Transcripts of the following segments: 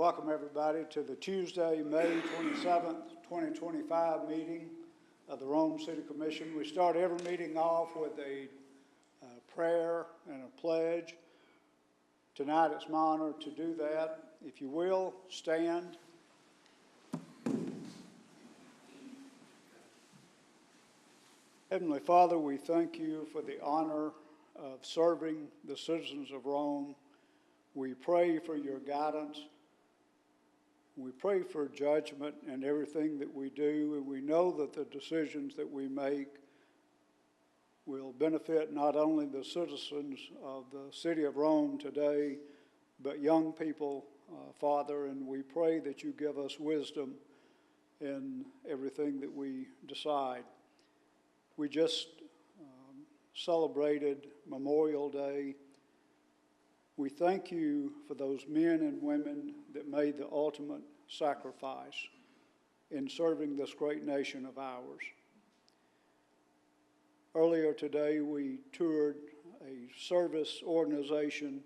welcome everybody to the Tuesday, May 27th, 2025 meeting of the Rome City Commission. We start every meeting off with a prayer and a pledge. Tonight it's my honor to do that. If you will, stand. Heavenly Father, we thank you for the honor of serving the citizens of Rome. We pray for your guidance. We pray for judgment in everything that we do, and we know that the decisions that we make will benefit not only the citizens of the city of Rome today, but young people, Father, and we pray that you give us wisdom in everything that we decide. We just celebrated Memorial Day. We thank you for those men and women that made the ultimate sacrifice in serving this great nation of ours. Earlier today, we toured a service organization,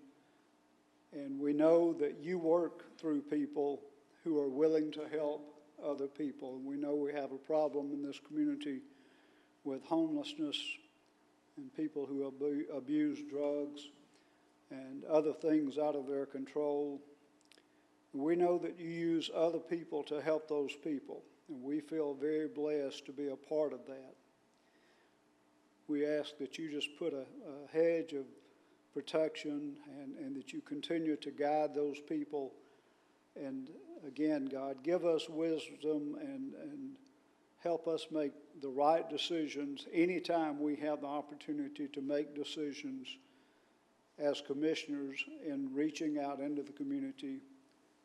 and we know that you work through people who are willing to help other people. And we know we have a problem in this community with homelessness and people who abuse drugs and other things out of their control. We know that you use other people to help those people, and we feel very blessed to be a part of that. We ask that you just put a hedge of protection and that you continue to guide those people. And again, God, give us wisdom and help us make the right decisions anytime we have the opportunity to make decisions as commissioners in reaching out into the community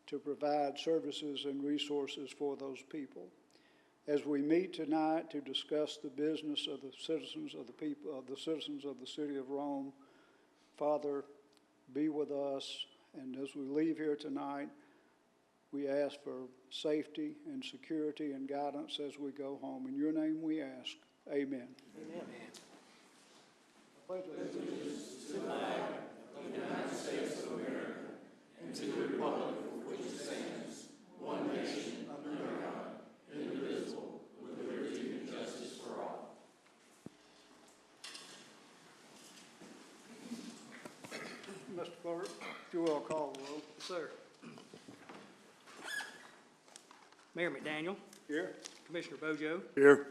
to provide services and resources for those people. As we meet tonight to discuss the business of the citizens of the people, of the citizens of the city of Rome, Father, be with us. And as we leave here tonight, we ask for safety and security and guidance as we go home. In your name we ask. Amen. Amen. Pledge allegiance to the flag of the United States of America and to the republic for which it stands, one nation, under God, indivisible, with liberty and justice for all. Mr. Clerk, if you will call the roll. Sir. Mayor McDaniel. Here. Commissioner Bojo. Here.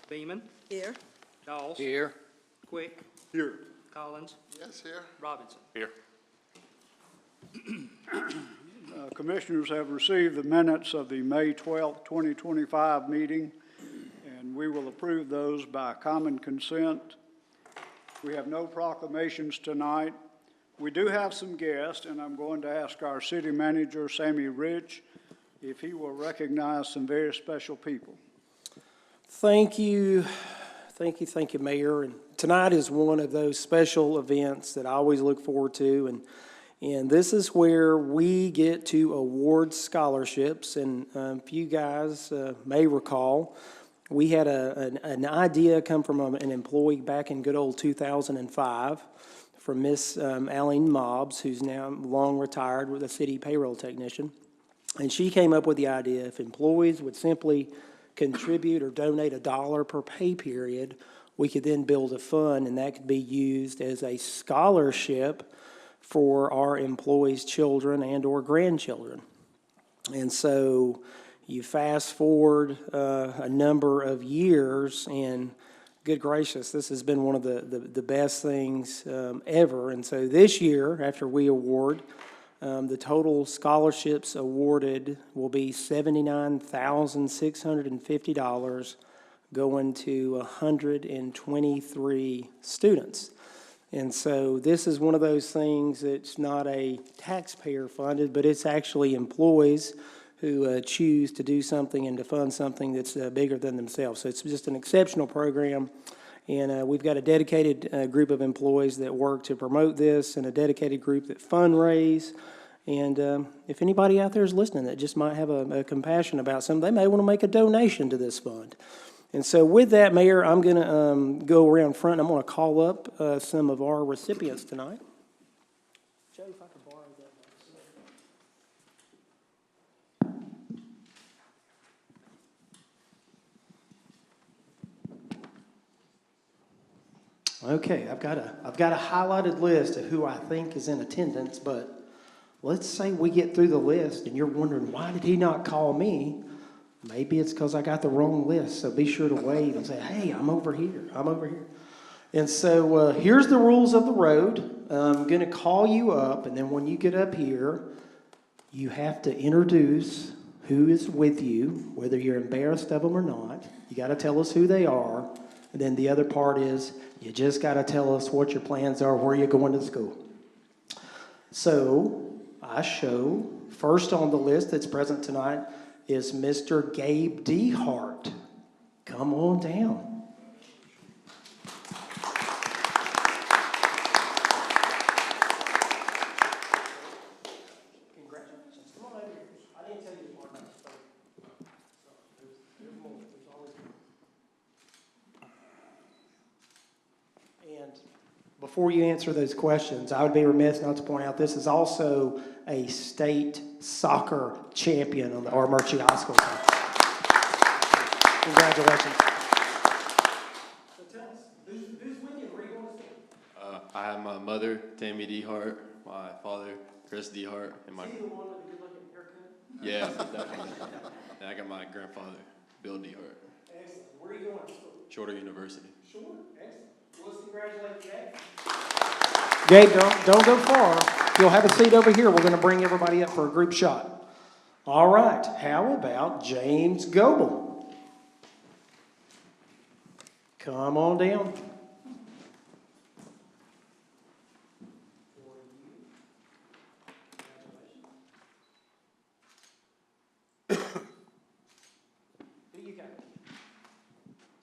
Beeman. Here. Dawes. Here. Quick. Here. Collins. Yes, here. Robinson. Here. Commissioners have received the minutes of the May 12th, 2025 meeting, and we will approve those by common consent. We have no proclamations tonight. We do have some guests, and I'm going to ask our city manager, Sammy Rich, if he will recognize some very special people. Thank you, Mayor. And tonight is one of those special events that I always look forward to, and this is where we get to award scholarships. And if you guys may recall, we had an idea come from an employee back in good old 2005 from Miss Aline Mobbs, who's now long retired with a city payroll technician. And she came up with the idea if employees would simply contribute or donate $1 per pay period, we could then build a fund, and that could be used as a scholarship for our employees' children and or grandchildren. And so you fast forward a number of years, and good gracious, this has been one of the best things ever. And so this year, after we award, the total scholarships awarded will be $79,650 going to 123 students. And so this is one of those things that's not a taxpayer funded, but it's actually employees who choose to do something and to fund something that's bigger than themselves. So it's just an exceptional program. And we've got a dedicated group of employees that work to promote this and a dedicated group that fundraise. And if anybody out there is listening that just might have a compassion about something, they may want to make a donation to this fund. And so with that, Mayor, I'm going to go around front and I'm going to call up some of our recipients tonight. Joe, if I could borrow that. Okay, I've got a highlighted list of who I think is in attendance, but let's say we get through the list and you're wondering, why did he not call me? Maybe it's because I got the wrong list, so be sure to wave and say, hey, I'm over here. And so here's the rules of the road. I'm going to call you up, and then when you get up here, you have to introduce who is with you, whether you're embarrassed of them or not. You got to tell us who they are. And then the other part is you just got to tell us what your plans are, where you're going to school. So I show first on the list that's present tonight is Mr. Gabe DeHart. Come on down. Congratulations. Come on over here. I didn't tell you to mark this photo. There's more. There's always more. And before you answer those questions, I would be remiss not to point out this is also a state soccer champion on the Armurchie High School team. Congratulations. So tell us, who's with you? Where are you going to school? I have my mother, Tammy DeHart, my father, Chris DeHart, and my... Is he the one with the good-looking haircut? Yeah, definitely. And I got my grandfather, Bill DeHart. Excellent. Where are you going to school? Shorter University. Sure. Excellent. Well, let's congratulate Gabe. Gabe, don't go far. You'll have a seat over here. We're going to bring everybody up for a group shot. All right. How about James Goebel? Come on down.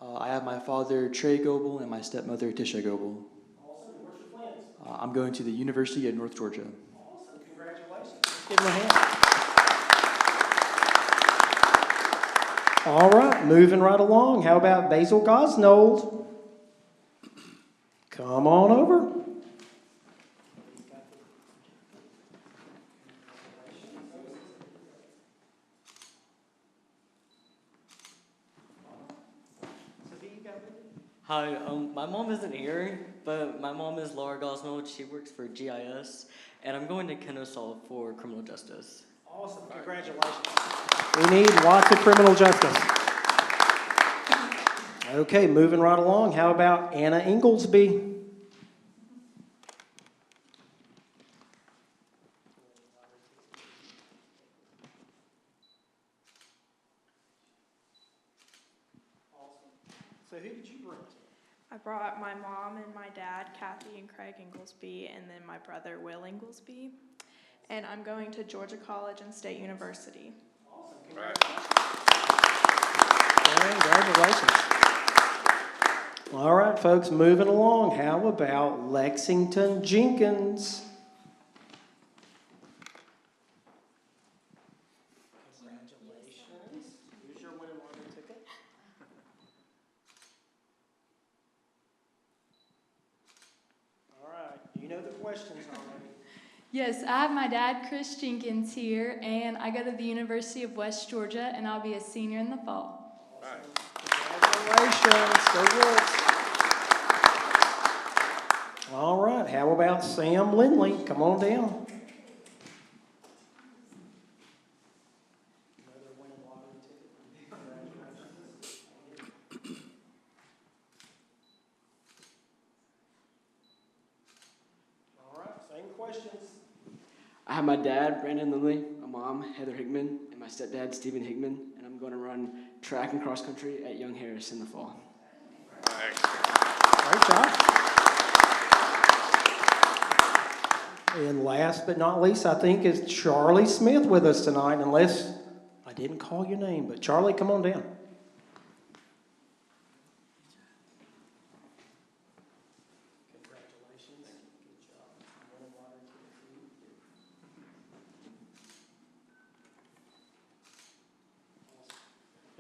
I have my father, Trey Goebel, and my stepmother, Tisha Goebel. Awesome. What's your plans? I'm going to the University of North Georgia. Awesome. Congratulations. Let's give them a hand. All right. Moving right along. How about Basil Gosnold? Come on over. Hi, my mom isn't here, but my mom is Laura Gosnold. She works for GIS, and I'm going to Kennesaw for criminal justice. Awesome. Congratulations. We need lots of criminal justice. Okay, moving right along. How about Anna Inglesby? Awesome. So who did you bring? I brought my mom and my dad, Kathy and Craig Inglesby, and then my brother, Will Inglesby. And I'm going to Georgia College and State University. Awesome. Congratulations. All right, folks, moving along. How about Lexington Jenkins? Congratulations. Here's your winning lottery ticket. All right, you know the questions already. Yes, I have my dad, Chris Jenkins, here, and I go to the University of West Georgia, and I'll be a senior in the fall. Congratulations. Go Wolves. All right, how about Sam Lindley? Come on down. All right, same questions. I have my dad, Brandon Lindley, my mom, Heather Hickman, and my stepdad, Stephen Hickman, and I'm going to run track and cross country at Young Harris in the fall. Great job. And last but not least, I think, is Charlie Smith with us tonight, unless I didn't call your name. But Charlie, come on down. Congratulations. Good job.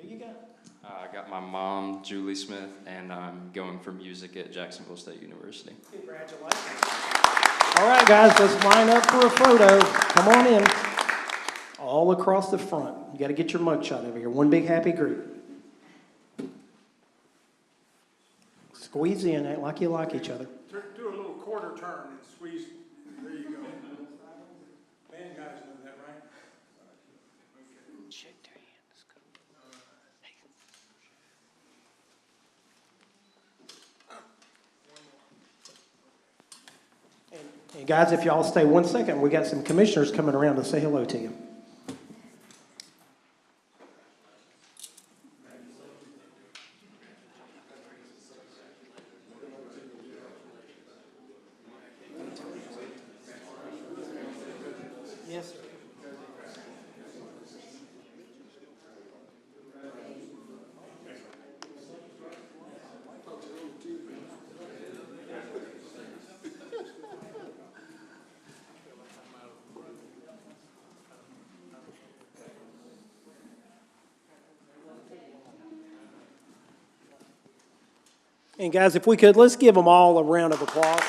Who you got? I got my mom, Julie Smith, and I'm going for music at Jacksonville State University. Congratulations. All right, guys, let's line up for a photo. Come on in. All across the front. You got to get your mug shot over here. One big happy group. Squeeze in, act like you like each other. Do a little quarter turn and squeeze. There you go. Man, guys know that, right? Shake their hands. And guys, if y'all stay 1 second, we got some commissioners coming around to say hello to you. Yes, sir. And guys, if we could, let's give them all a round of applause.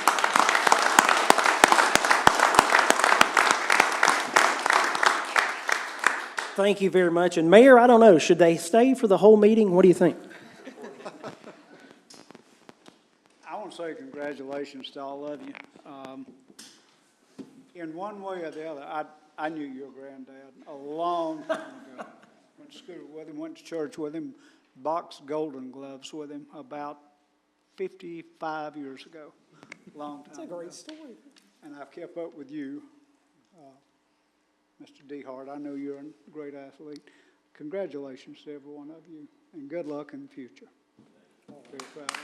Thank you very much. And Mayor, I don't know, should they stay for the whole meeting? What do you think? I want to say congratulations to all of you. In one way or the other, I knew your granddad a long time ago. Went to school with him, went to church with him, boxed Golden Gloves with him about 55 years ago. Long time That's a great story. And I've kept up with you, Mr. D. Hart. I know you're a great athlete. Congratulations to every one of you, and good luck in the future. Very proud of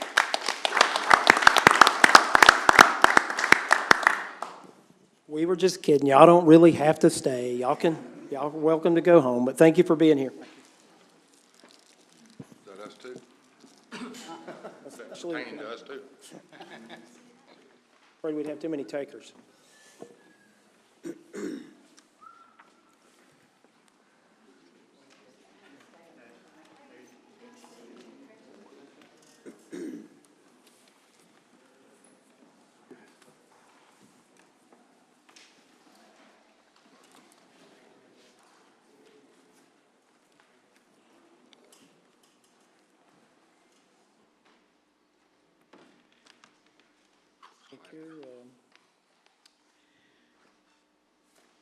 you. We were just kidding. Y'all don't really have to stay. Y'all are welcome to go home, but thank you for being here. Is that us too? That's Actually, pertaining to us too. afraid we'd have too many takers.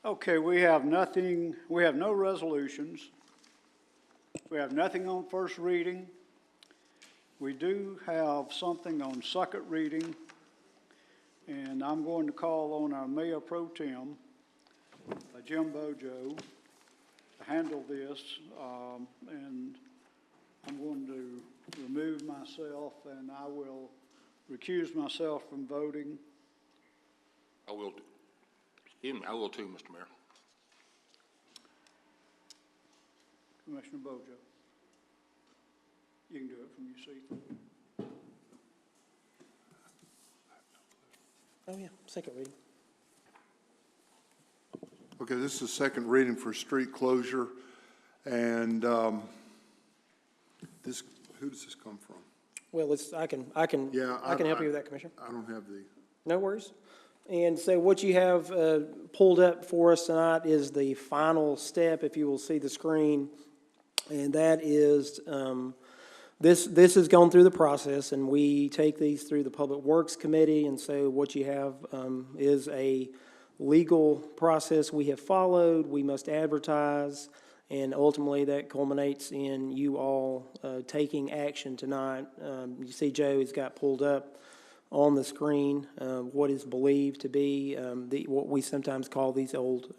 Okay, we have no resolutions. We have nothing on first reading. We do have something on second reading, and I'm going to call on our Mayor Pro Tem, Jim Bojo, to handle this, and I'm going to remove myself, and I will recuse myself from voting. I will too, Mr. Mayor. Commissioner Bojo, you can do it from your seat. Oh, yeah, second reading. Okay, this is the second reading for street closure, and who does this come from? Well, I can help you with that, Commissioner. I don't have the. No worries. And so what you have pulled up for us tonight is the final step, if you will see the screen. And that is, this has gone through the process, and we take these through the Public Works Committee. And so what you have is a legal process we have followed. We must advertise, and ultimately that culminates in you all taking action tonight. You see Joe has got pulled up on the screen what is believed to be what we sometimes call these old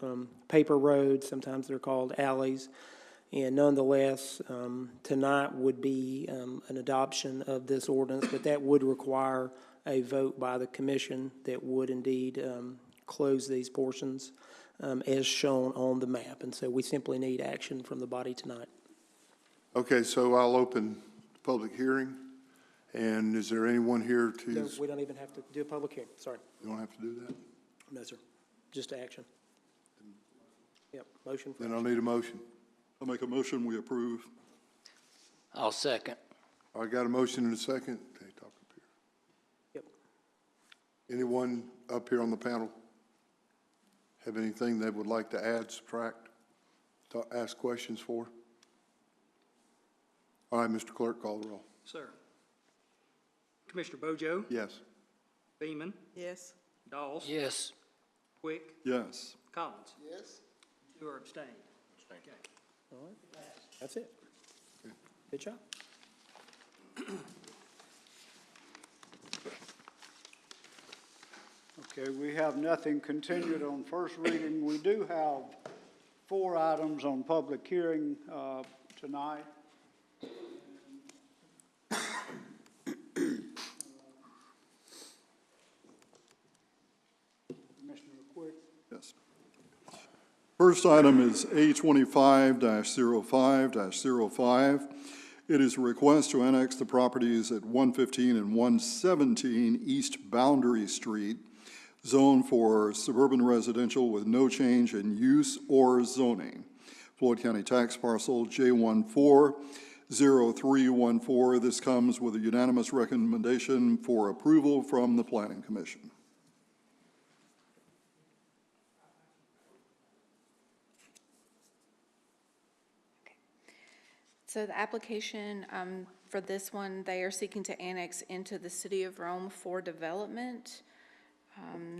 paper roads. Sometimes they're called alleys. And nonetheless, tonight would be an adoption of this ordinance, but that would require a vote by the commission that would indeed close these portions as shown on the map. And so we simply need action from the body tonight. Okay, so I'll open the public hearing. And is there anyone here to? No, we don't even have to do a public hearing. Sorry. You don't have to do that? No, sir. Just action. Yep, motion. Then I'll need a motion. I'll make a motion, we approve. I'll second. I got a motion and a second. Okay, talk up here. Yep. Anyone up here on the panel have anything they would like to add, subtract, ask questions for? All right, Mr. Clerk, call the roll. Sir. Commissioner Bojo, Yes. Beeman, Yes. Dawes, Yes. Quick, Yes. Collins. Yes. 2 are abstained. All right, that's it. Good job. Okay, we have nothing continued on first reading. We do have 4 items on public hearing tonight. Commissioner Quick. Yes. First item is A25-05-05. It is a request to annex the properties at 115 and 117 East Boundary Street, zone for suburban residential with no change in use or zoning. Floyd County Tax Parcel J140314. This comes with a unanimous recommendation for approval from the Planning Commission. So the application for this one, they are seeking to annex into the city of Rome for development.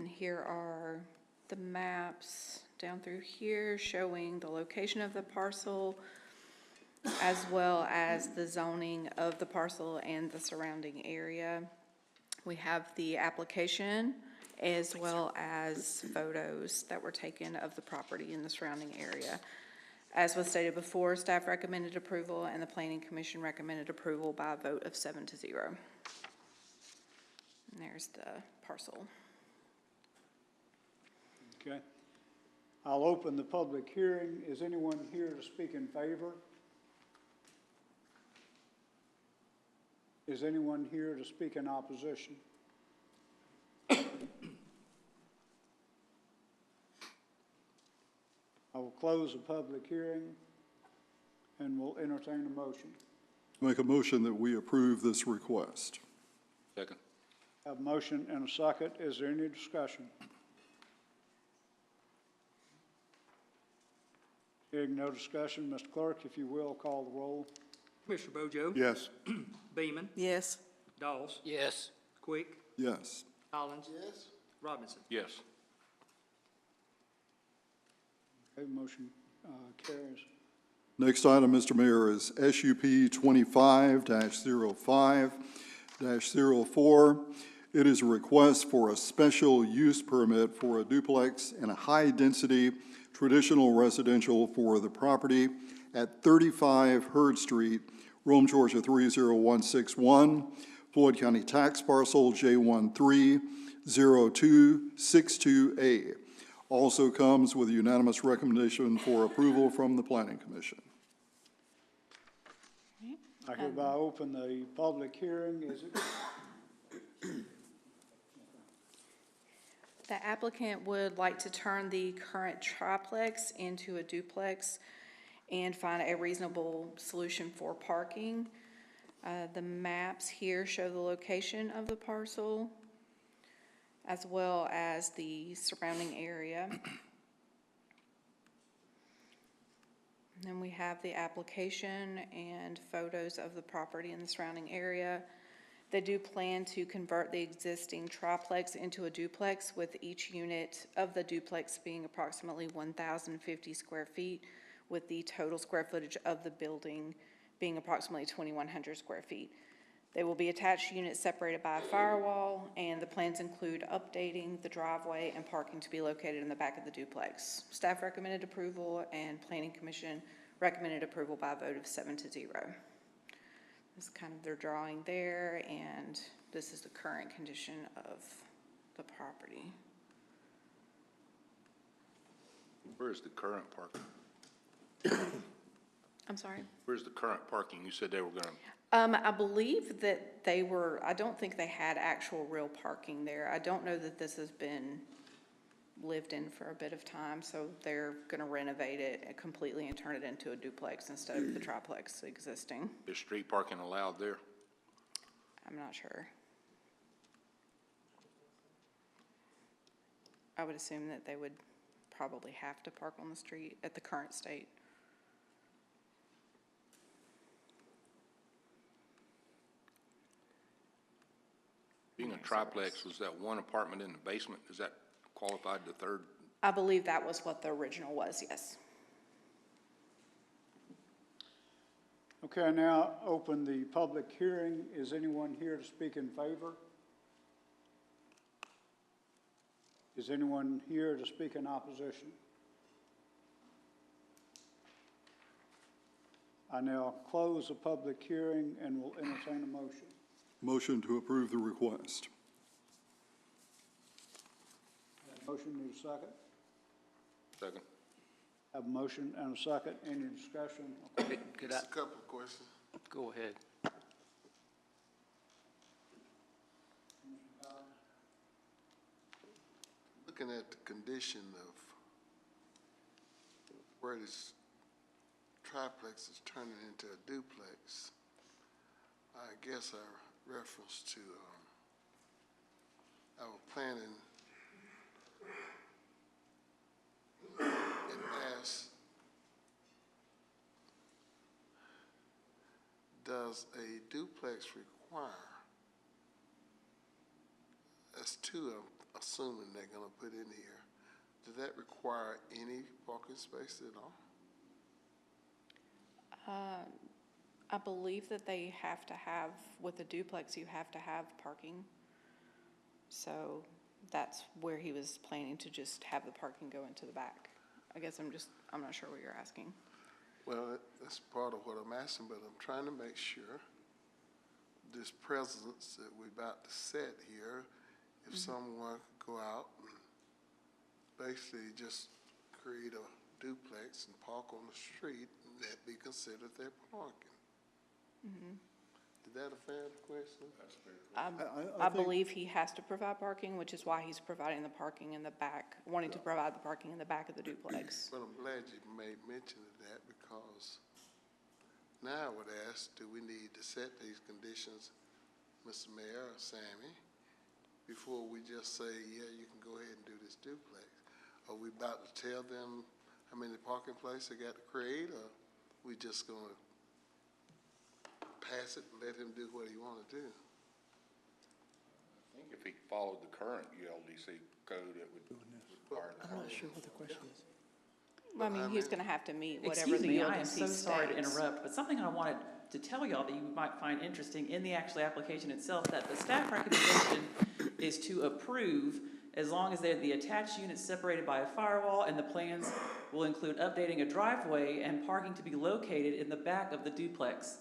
Here are the maps down through here showing the location of the parcel as well as the zoning of the parcel and the surrounding area. We have the application as well as photos that were taken of the property in the surrounding area. As was stated before, staff recommended approval and the Planning Commission recommended approval by a vote of 7-0. And there's the parcel. Okay. I'll open the public hearing. Is anyone here to speak in favor? Is anyone here to speak in opposition? I will close the public hearing and will entertain a motion. Make a motion that we approve this request. Second. Have a motion and a second. Is there any discussion? Hearing no discussion, Mr. Clerk, if you will, call the roll. Commissioner Bojo, Yes. Beeman, Yes. Dawes, Yes. Quick, Yes. Collins, Yes. Robinson. Yes. Okay, motion carries. Next item, Mr. Mayor, is SUP 25-05-04. It is a request for a special use permit for a duplex and a high-density traditional residential for the property at 35 Hurd Street, Rome, Georgia 30161, Floyd County Tax Parcel J130262A. Also comes with a unanimous recommendation for approval from the Planning Commission. I hereby open the public hearing. Is it? The applicant would like to turn the current triplex into a duplex and find a reasonable solution for parking. The maps here show the location of the parcel as well as the surrounding area. And then we have the application and photos of the property in the surrounding area. They do plan to convert the existing triplex into a duplex, with each unit of the duplex being approximately 1,050 square feet, with the total square footage of the building being approximately 2,100 square feet. They will be attached units separated by a firewall, and the plans include updating the driveway and parking to be located in the back of the duplex. Staff recommended approval and Planning Commission recommended approval by a vote of 7-0. This is kind of their drawing there, and this is the current condition of the property. Where's the current parking? I'm sorry? Where's the current parking? You said they were gonna. I believe that they were, I don't think they had actual real parking there. I don't know that this has been lived in for a bit of time, so they're gonna renovate it completely and turn it into a duplex instead of the triplex existing. Is street parking allowed there? I'm not sure. I would assume that they would probably have to park on the street at the current state. Being a triplex, was that one apartment in the basement? Is that qualified the third? I believe that was what the original was, yes. Okay, I now open the public hearing. Is anyone here to speak in favor? Is anyone here to speak in opposition? I now close the public hearing and will entertain a motion. Motion to approve the request. Motion, need a second? Second. Have a motion and a second. Any discussion? Could I, A couple of questions. go ahead. Looking at the condition of where this triplex is turning into a duplex, I guess our reference to our planning, it asks, does a duplex require, that's two I'm assuming they're gonna put in here, does that require any parking space at all? I believe that they have to have, with a duplex, you have to have parking. So that's where he was planning to just have the parking go into the back. I guess I'm not sure what you're asking. Well, that's part of what I'm asking, but I'm trying to make sure this precedence that we're about to set here, if someone could go out and basically just create a duplex and park on the street, that be considered their parking. Is that a fair question? That's fair. I believe he has to provide parking, which is why he's providing the parking in the back, wanting to provide the parking in the back of the duplex. But I'm glad you made mention of that, because now I would ask, do we need to set these conditions, Mr. Mayor or Sammy, before we just say, yeah, you can go ahead and do this duplex? Are we about to tell them how many parking places they got to create, or we just gonna pass it and let him do what he wanna do? I think if he followed the current ULDC code, it would require the. I'm not sure what the question is. Well, I mean, he's gonna have to meet whatever Excuse the me, I am ULDC so sorry to states. interrupt, but something I wanted to tell y'all that you might find interesting in the actual application itself, that the staff recommendation is to approve as long as they're the attached units separated by a firewall, and the plans will include updating a driveway and parking to be located in the back of the duplex.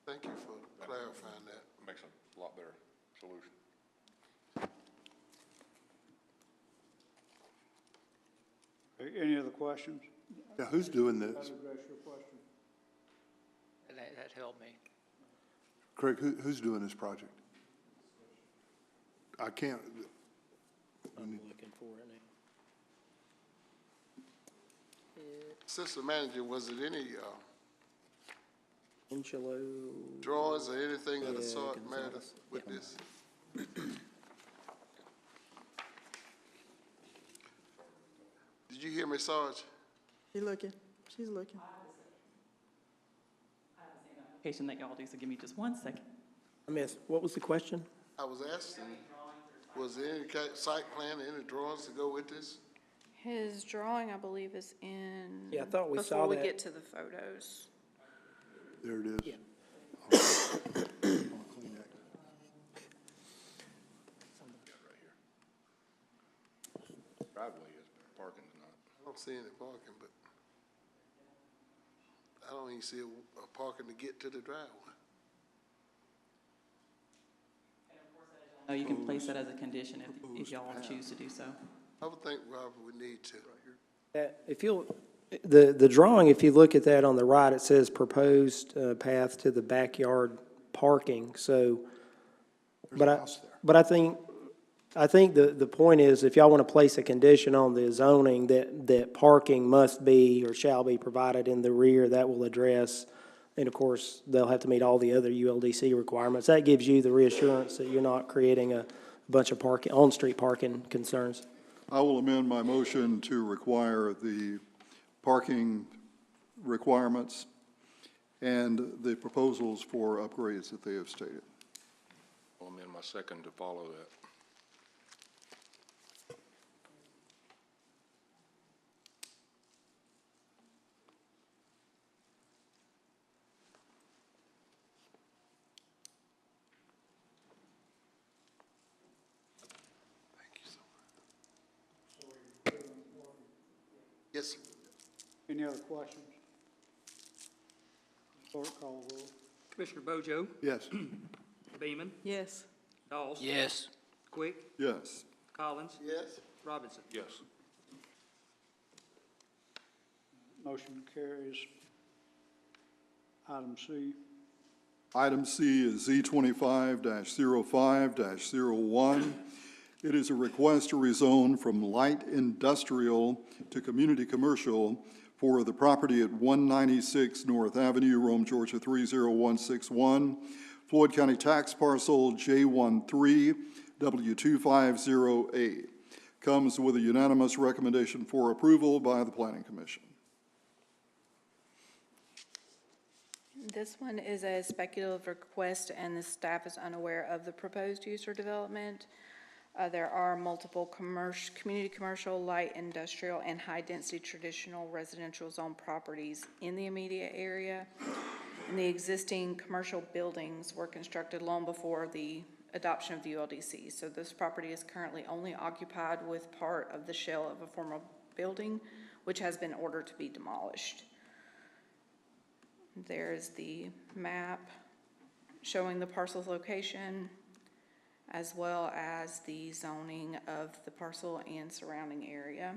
Thank you for clarifying that. Makes a lot better solution. Any other questions? Yeah, who's doing That this? address your question. That helped me. Craig, who's doing this project? I can't, I'm looking for it now. Assistant Manager, was it any, Angelo. drawings or anything of the Yeah, sort Gonzalez. matter with Yeah. this? Did you hear me, Sarge? She's looking. She's looking. Application that y'all do, so give me just 1 second. I missed, what was the question? I was asking, was there any site plan, any drawings to go with this? His drawing, I believe, is in. Yeah, I thought we saw Before we that. get to the photos. there it is. Yeah. I'll clean that. Driveway is, parking's not. I don't see any parking, but I don't even see a parking to get to the driveway. No, you can place that as a condition if y'all choose to do so. I would think, Robert, we need to. If you'll, the drawing, if you look at that on the right, it says proposed path to the backyard parking, so. But I think the point is, if y'all want to place a condition on the zoning that parking must be or shall be provided in the rear, that will address, and of course, they'll have to meet all the other ULDC requirements. That gives you the reassurance that you're not creating a bunch of parking, on-street parking concerns. I will amend my motion to require the parking requirements and the proposals for upgrades that they have stated. my second to follow that. Yes, sir. Any other questions? Clerk, call the roll. Commissioner Bojo, Yes. Beeman, Yes. Dawes. Yes. Quick, Yes. Collins, Yes. Robinson. Yes. Motion carries. Item C. Item C is Z25-05-01. It is a request to rezone from light industrial to community commercial for the property at 196 North Avenue, Rome, Georgia 30161, Floyd County Tax Parcel J13W250A. Comes with a unanimous recommendation for approval by the Planning Commission. This one is a speculative request, and the staff is unaware of the proposed use or development. There are multiple community commercial, light industrial, and high-density traditional residential zone properties in the immediate area. And the existing commercial buildings were constructed long before the adoption of the ULDC. So this property is currently only occupied with part of the shell of a former building, which has been ordered to be demolished. There's the map showing the parcel's location, as well as the zoning of the parcel and surrounding area.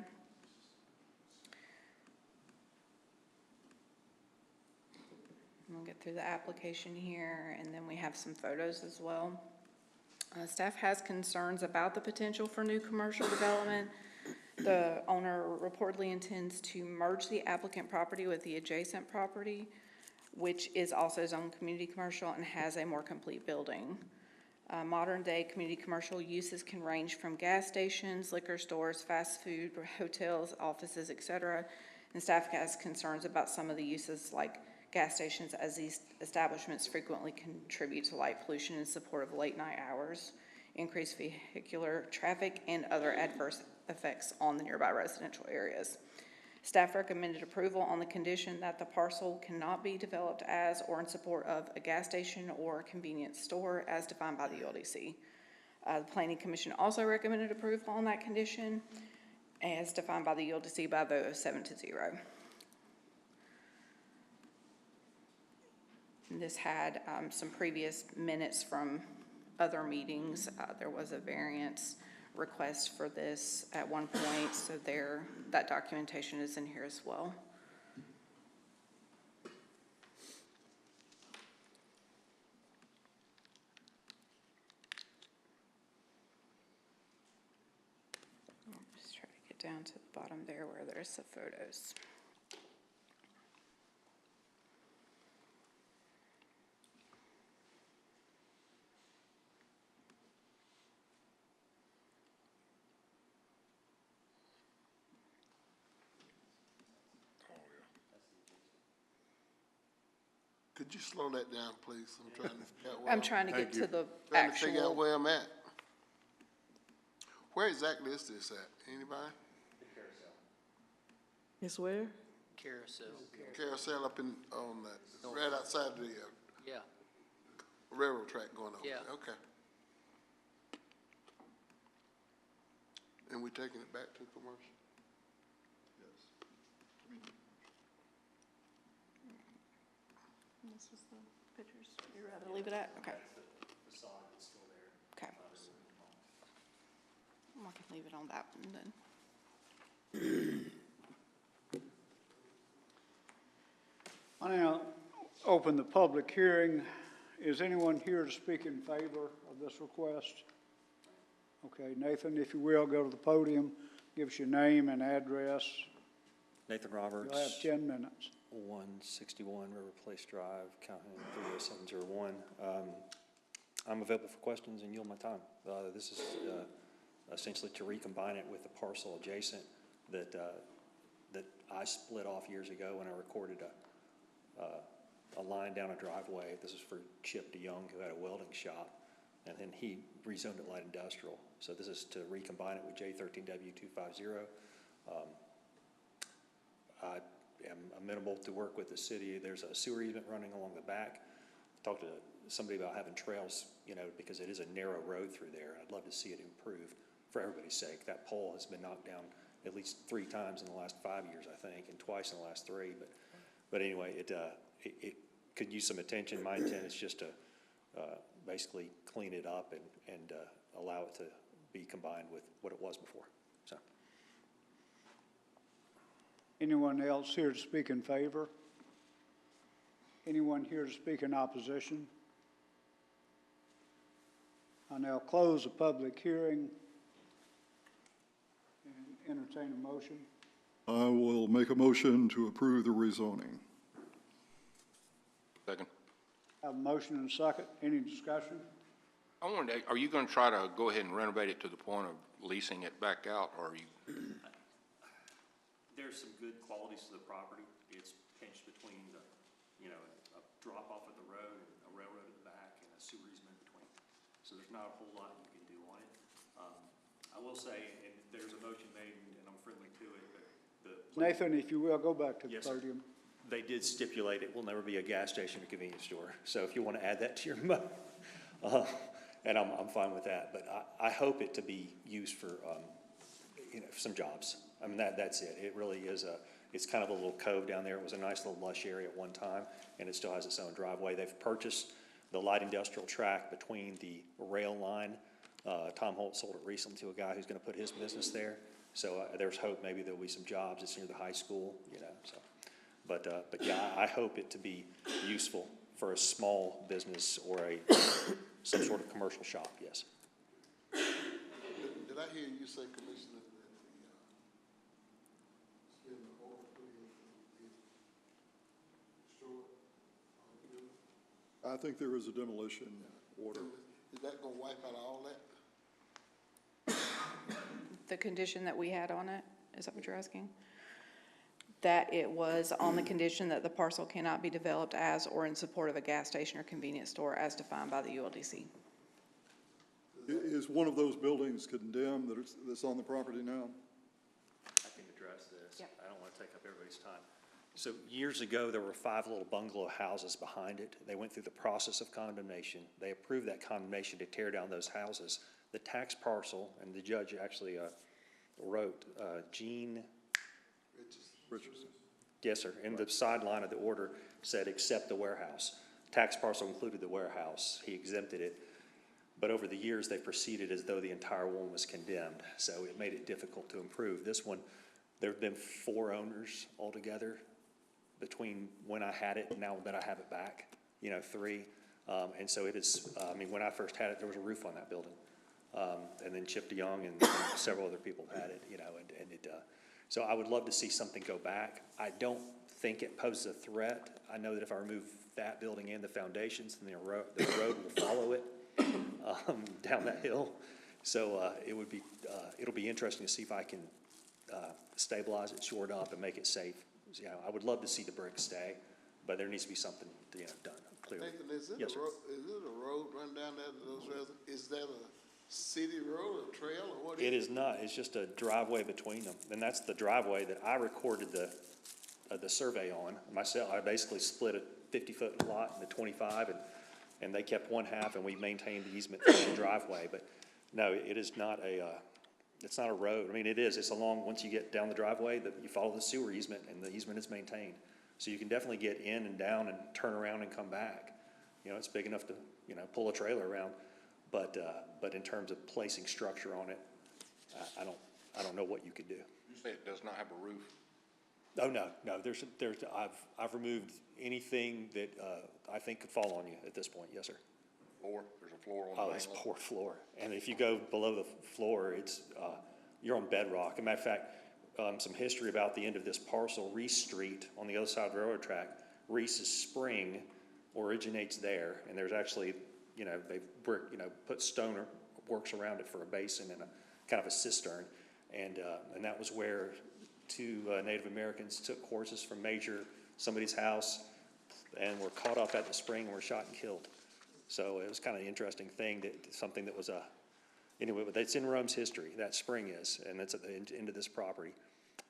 We'll get through the application here, and then we have some photos as well. Staff has concerns about the potential for new commercial development. The owner reportedly intends to merge the applicant property with the adjacent property, which is also zoned community commercial and has a more complete building. Modern day community commercial uses can range from gas stations, liquor stores, fast food, hotels, offices, etc. And staff has concerns about some of the uses like gas stations, as these establishments frequently contribute to light pollution in support of late night hours, increased vehicular traffic, and other adverse effects on the nearby residential areas. Staff recommended approval on the condition that the parcel cannot be developed as or in support of a gas station or a convenience store as defined by the ULDC. The Planning Commission also recommended approval on that condition as defined by the ULDC by a vote of 7-0. And this had some previous minutes from other meetings. There was a variance request for this at one point, so that documentation is in here as well. I'll just try to get down to the bottom there where there's the photos. Could you slow that down, please? I'm trying to figure out I'm trying to get to the trying to figure out actual, where I'm at. Where exactly is this at? Anybody? It's where? Carousel. Carousel up on that, right outside the Yeah. railroad track going on. Yeah. Okay. And we're taking it back to commercial? this is the pictures you'd rather leave it at? Okay. Okay. I can leave it on that one then. I now open the public hearing. Is anyone here to speak in favor of this request? Okay, Nathan, if you will, go to the podium, give us your name and address. Nathan Roberts. You'll have 10 minutes. 161 River Place Drive, Calhoun 30701. I'm available for questions and yield my time. This is essentially to recombine it with a parcel adjacent that I split off years ago when I recorded a line down a driveway. This is for Chip DeYoung, who had a welding shop, and then he rezoned it light industrial. So this is to recombine it with J13W250. I am amenable to work with the city. There's a sewer easement running along the back. Talked to somebody about having trails, you know, because it is a narrow road through there. I'd love to see it improved for everybody's sake. That pole has been knocked down at least 3 times in the last 5 years, I think, and twice in the last 3. But anyway, it could use some attention. My intent is just to basically clean it up and allow it to be combined with what it was before. So. Anyone else here to speak in favor? Anyone here to speak in opposition? I now close the public hearing and entertain a motion. I will make a motion to approve the rezoning. Second. Have a motion and a second. Any discussion? I wondered, are you going to try to go ahead and renovate it to the point of leasing it back out, or are you? There's some good qualities to the property. It's pinched between the, you know, a drop off at the road and a railroad at the back and a sewer easement between. So there's not a whole lot you can do on it. I will say, and there's a motion made, and I'm friendly to it, but Nathan, if you will, go back to the Yes, sir. podium. They did stipulate it will never be a gas station or convenience store. So if you want to add that to your and I'm fine with that. But I hope it to be used for, you know, some jobs. I mean, that's it. It really is it's kind of a little cove down there. It was a nice little lush area at one time, and it still has its own driveway. They've purchased the light industrial track between the rail line. Tom Holt sold it recently to a guy who's going to put his business there. So there's hope maybe there'll be some jobs. It's near the high school, you know, so. But yeah, I hope it to be useful for a small business or some sort of commercial shop, yes. Did I hear you say, Commissioner, that I think there is a demolition order. is that gonna wipe out all that? The condition that we had on it, is that what you're asking? That it was on the condition that the parcel cannot be developed as or in support of a gas station or convenience store as defined by the ULDC. Is one of those buildings condemned that's on the property now? I can address this. Yep. I don't want to take up everybody's time. So years ago, there were 5 little bungalow houses behind it. They went through the process of condemnation. They approved that condemnation to tear down those houses. The tax parcel, and the judge actually wrote, Gene Richardson. Yes, sir. And the sideline of the order said, except the warehouse. Tax parcel included the warehouse. He exempted it. But over the years, they proceeded as though the entire one was condemned. So it made it difficult to improve. This one, there have been 4 owners altogether between when I had it and now that I have it back, you know, 3. And so it is, I mean, when I first had it, there was a roof on that building. And then Chip DeYoung and several other people had it, you know, and it, so I would love to see something go back. I don't think it poses a threat. I know that if I remove that building and the foundations, then the road will follow it down that hill. So it would be, it'll be interesting to see if I can stabilize it, shore it up, and make it safe. You know, I would love to see the bricks stay, but there needs to be something, you know, done clearly. Nathan, is it Yes, sir. is it a road run down there to those residents? Is that a city road, a trail, or what is it? It is not. It's just a driveway between them. And that's the driveway that I recorded the survey on myself. I basically split a 50-foot lot into 25, and they kept one half, and we maintained the easement for the driveway. But no, it is not it's not a road. I mean, it is. It's along, once you get down the driveway, that you follow the sewer easement, and the easement is maintained. So you can definitely get in and down and turn around and come back. You know, it's big enough to, you know, pull a trailer around. But in terms of placing structure on it, I don't know what you could do. You say it does not have a roof? Oh, no. I've removed anything that I think could fall on you at this point. Yes, sir. Floor? There's a floor on the Oh, main it's level? poor floor. And if you go below the floor, it's you're on bedrock. As a matter of fact, some history about the end of this parcel, Reese Street on the other side of the railroad track, Reese's Spring originates there, and there's actually, you know, they've put stone works around it for a basin and a kind of a cistern, and that was where 2 Native Americans took horses from somebody's house, and were caught up at the spring and were shot and killed. So it was kind of an interesting thing, that something that was anyway, but it's in Rome's history, that spring is, and it's at the end of this property.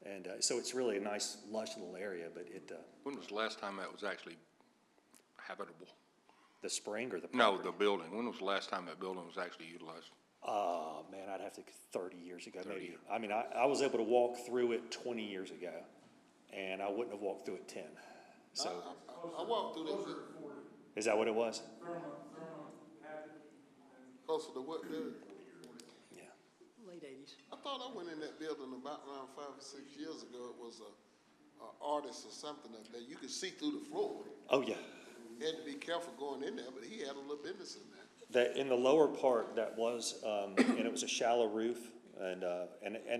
And so it's really a nice, lush little area, but When was the last time that was actually habitable? the spring or the No, property? the building. When was the last time that building was actually utilized? Man, I'd have to, 30 years ago, 30 maybe. years. I mean, I was able to walk through it 20 years ago, and I wouldn't have walked through it 10. So, I walked through that. is that what it was? Closer to what, Derek? Yeah. Late 80s. I thought I went in that building about around 5 or 6 years ago. It was a artist or something up there. You could see through the floor. Oh, yeah. You had to be careful going in there, but he had a little business in there. That, in the lower part, that was, and it was a shallow roof, and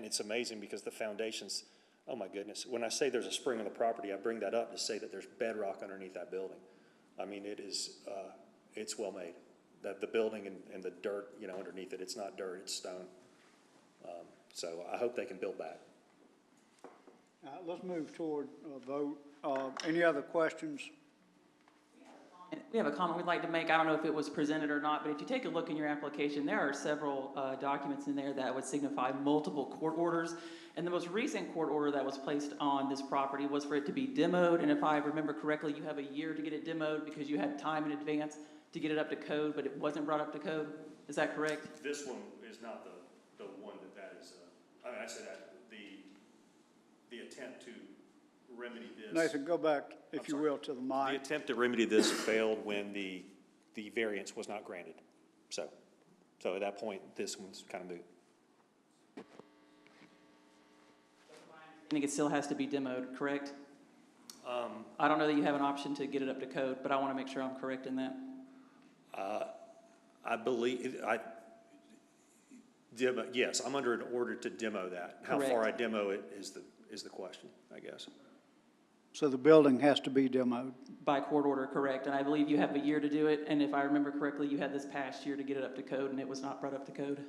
it's amazing because the foundations, oh my goodness. When I say there's a spring on the property, I bring that up to say that there's bedrock underneath that building. I mean, it is, it's well made. That the building and the dirt, underneath it, it's not dirt, it's stone. So I hope they can build back. Let's move toward a vote. Any other questions? We have a comment we'd like to make. I don't know if it was presented or not, but if you take a look in your application, there are several documents in there that would signify multiple court orders. And the most recent court order that was placed on this property was for it to be demoed. And if I remember correctly, you have a year to get it demoed because you had time in advance to get it up to code, but it wasn't brought up to code. Is that correct? This one is not the one that is, I mean, I say that, the attempt to remedy this. Nathan, go back, if you will, to the The mic. attempt to remedy this failed when the variance was not granted. So at that point, this one's kind of moot. I think it still has to be demoed, correct? I don't know that you have an option to get it up to code, but I want to make sure I'm correct in that. I believe, yes, I'm under an order to demo that. How far I demo it is the question, I guess. So the building has to be demoed. By court order, correct. And I believe you have a year to do it. And if I remember correctly, you had this past year to get it up to code, and it was not brought up to code.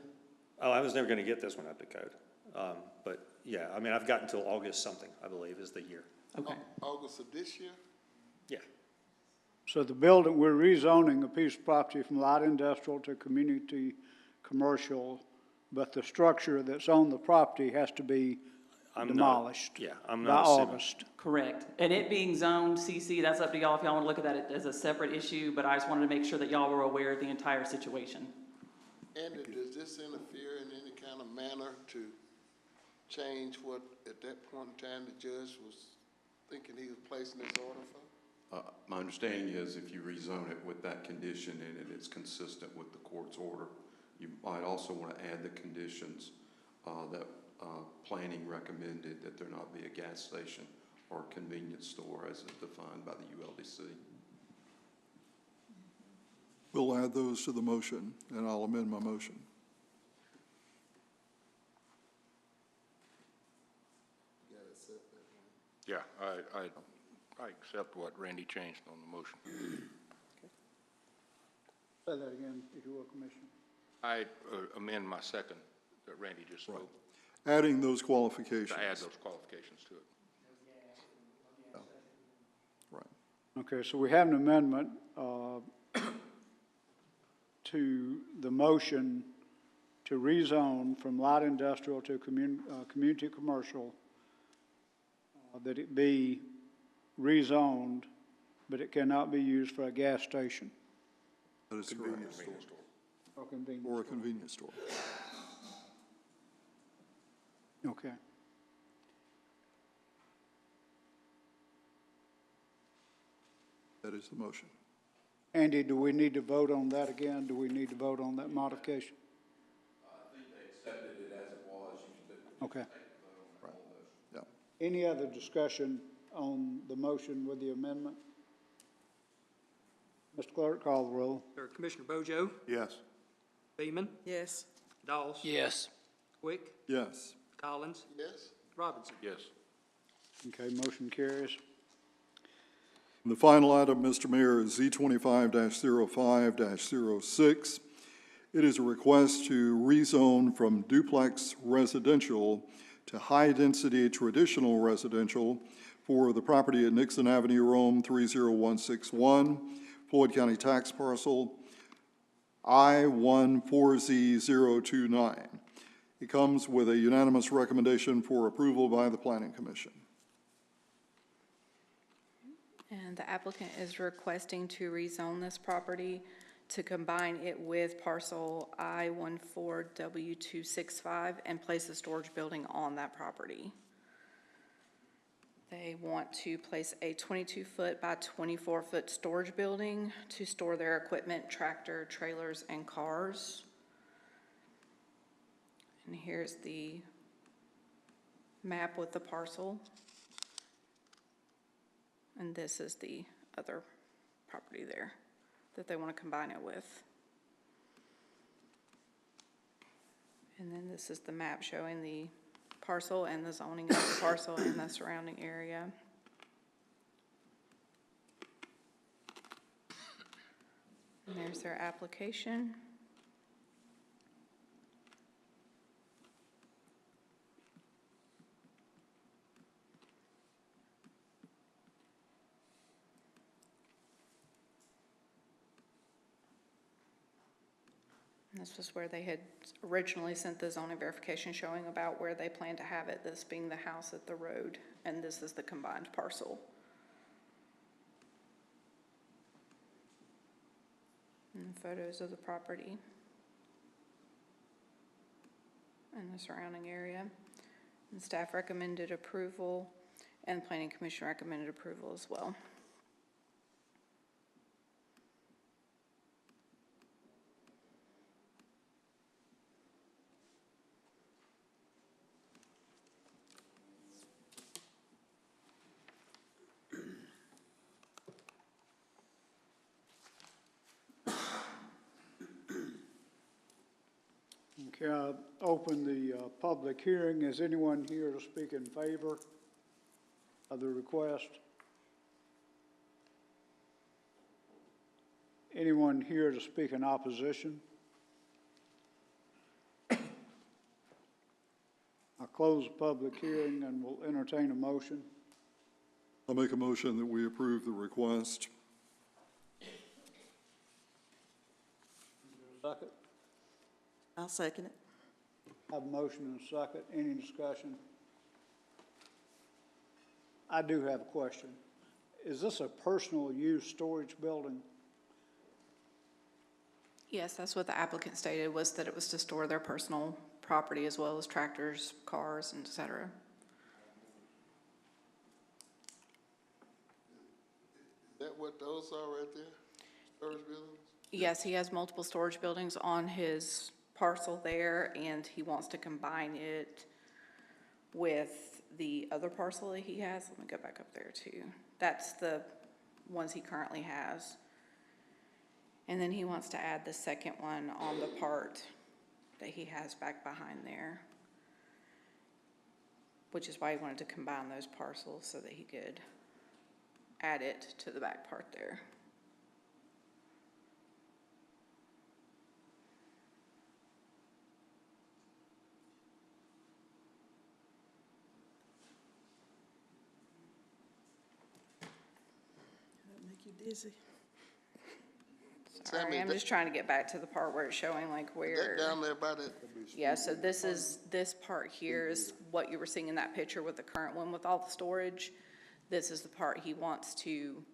Oh, I was never going to get this one up to code. But yeah, I mean, I've got until August something, I believe, is the year. Okay. August of this year? Yeah. So the building, we're rezoning a piece of property from light industrial to community commercial, but the structure that's on the property has to be demolished I'm by not assuming. August. Correct. And it being zoned CC, that's up to y'all if y'all want to look at that as a separate issue, but I just wanted to make sure that y'all were aware of the entire situation. And does this interfere in any kind of manner to change what, at that point in time, the judge was thinking he was placing this order for? My understanding is if you rezone it with that condition in it, it's consistent with the court's order. You might also want to add the conditions that planning recommended, that there not be a gas station or a convenience store as is defined by the ULDC. We'll add those to the motion, and I'll amend my motion. Yeah, I accept what Randy changed on the motion. Say that again, if you will, Commissioner. I amend my second that Randy just spoke. Adding those qualifications. To add those qualifications to it. Right. Okay, so we have an amendment to the motion to rezone from light industrial to community commercial, that it be rezoned, but it cannot be used for a gas station. That is correct. Or convenience. Or a convenience store. Okay. That is the motion. Andy, do we need to vote on that again? Do we need to vote on that modification? I think they accepted it as it was. Okay. Right. Yeah. Any other discussion on the motion with the amendment? Mr. Clerk, call the roll. Commissioner Bojo, Yes. Beeman, Yes. Doss. Yes. Quick, Yes. Collins, Yes? Robinson. Yes. Okay, motion carries. The final item, Mr. Mayor, is Z25-05-06. It is a request to rezone from duplex residential to high-density traditional residential for the property at Nixon Avenue, Rome, 30161, Floyd County tax parcel I-14Z029. It comes with a unanimous recommendation for approval by the Planning Commission. And the applicant is requesting to rezone this property to combine it with parcel I-14W265 and place a storage building on that property. They want to place a 22-foot by 24-foot storage building to store their equipment, tractor, trailers, and cars. And here's the map with the parcel. And this is the other property there that they want to combine it with. And then this is the map showing the parcel and the zoning of the parcel and the surrounding area. And there's their application. And this was where they had originally sent the zoning verification showing about where they plan to have it, this being the house at the road, and this is the combined parcel. And photos of the property and the surrounding area. And staff recommended approval, and the Planning Commission recommended approval as well. Okay, I open the public hearing. Is anyone here to speak in favor of the request? Anyone here to speak in opposition? I close the public hearing and will entertain a motion. I'll make a motion that we approve the request. Second. I'll second it. Have a motion and a second. Any discussion? I do have a question. Is this a personal use storage building? Yes, that's what the applicant stated, was that it was to store their personal property as well as tractors, cars, and et cetera. Is that what those are right there? Storage buildings? Yes, he has multiple storage buildings on his parcel there, and he wants to combine it with the other parcel that he has. Let me go back up there too. That's the ones he currently has. And then he wants to add the second one on the part that he has back behind there, which is why he wanted to combine those parcels so that he could add it to the back part there. Make you dizzy. Sorry, I'm just trying to get back to the part where it's showing like where. That down there by the. Yeah, so this part here is what you were seeing in that picture with the current one with all the storage. This is the part he wants to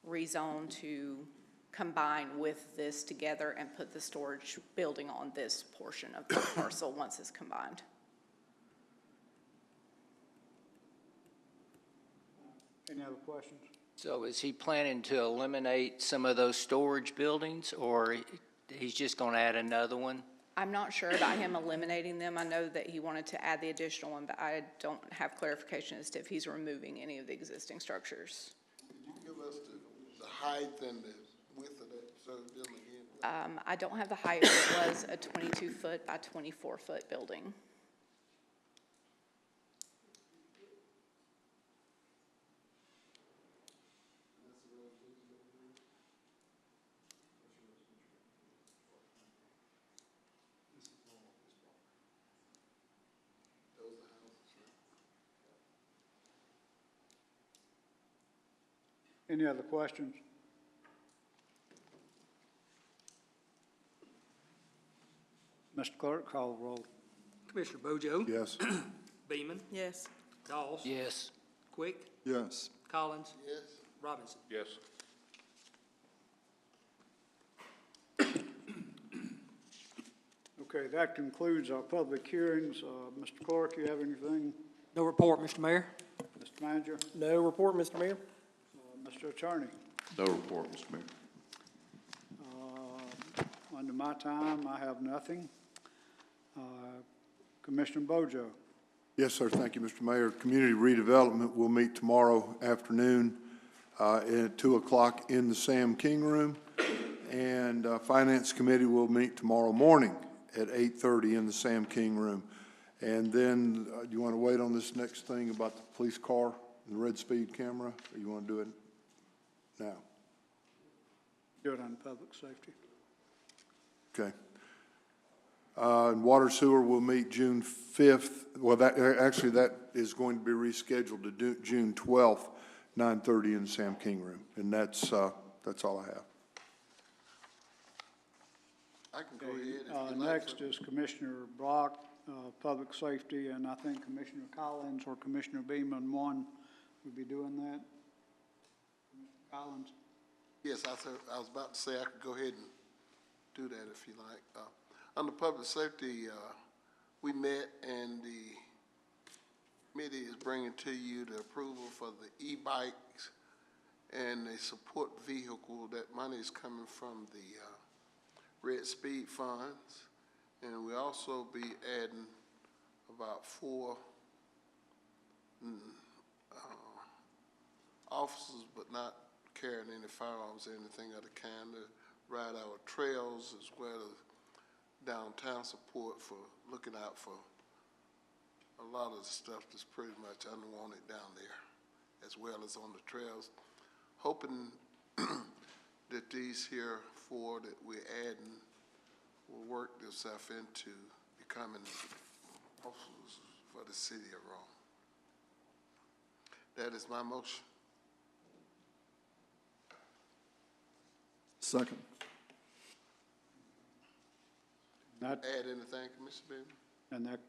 rezone to combine with this together and put the storage building on this portion of the parcel once it's combined. Any other questions? So is he planning to eliminate some of those storage buildings, or he's just going to add another one? I'm not sure about him eliminating them. I know that he wanted to add the additional one, but I don't have clarification as to if he's removing any of the existing structures. Could you give us the height and the width of that service building again? I don't have the height, but it was a 22-foot by 24-foot building. Any other questions? Mr. Clerk, call the roll. Commissioner Bojo? Yes. Beeman? Yes. Doss? Yes. Quick? Yes. Collins? Yes. Robinson? Yes. Okay, that concludes our public hearings. Mr. Clerk, you have anything? No report, Mr. Mayor. Mr. Manager? No report, Mr. Mayor. Mr. Attorney? No report, Mr. Mayor. Under my time, I have nothing. Commissioner Bojo? Yes, sir. Thank you, Mr. Mayor. Community Redevelopment will meet tomorrow afternoon at 2 o'clock in the Sam King Room. And Finance Committee will meet tomorrow morning at 8:30 in the Sam King Room. And then, do you want to wait on this next thing about the police car and the red speed camera, or you want to do it now? Do it on public safety. Okay. And Water Sewer will meet June 5th. Well, that is going to be rescheduled to June 12th, 9:30 in the Sam King Room. And that's all I have. I can go ahead if you like. Next is Commissioner Brock, Public Safety, and I think Commissioner Collins or Commissioner Beeman, one would be doing that. Commissioner Collins? Yes, I was about to say I could go ahead and do that if you like. Under public safety, we met and the committee is bringing to you the approval for the e-bikes and the support vehicle. That money is coming from the Red Speed funds. And we'll also be adding about 4 officers, but not carrying any firearms or anything of the kind, to ride our trails as well as downtown support for looking out for a lot of the stuff that's pretty much unwanted down there, as well as on the trails. Hoping that these here 4 that we're adding will work themselves into becoming officers for the city of Rome. That is my motion. Second. Not, Add anything, Commissioner Bailey? and that,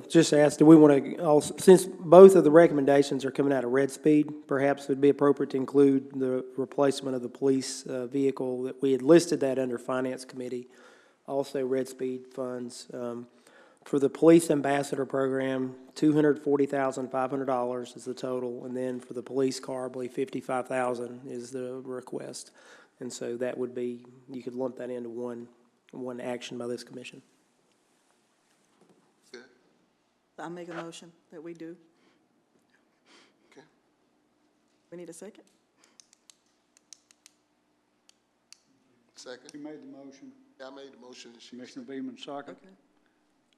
Just ask, do we want to also, since both of the recommendations are coming out of Red Speed, perhaps it'd be appropriate to include the replacement of the police vehicle that we had listed that under Finance Committee, also Red Speed funds. For the Police Ambassador Program, $240,500 is the total, and then for the police car, I believe $55,000 is the request. And so that would be, you could lump that into one action by this commission. I make a motion that we do. Okay. We need a second? Second? you made the motion. Yeah, I made the motion. Commissioner Beeman, second. Okay.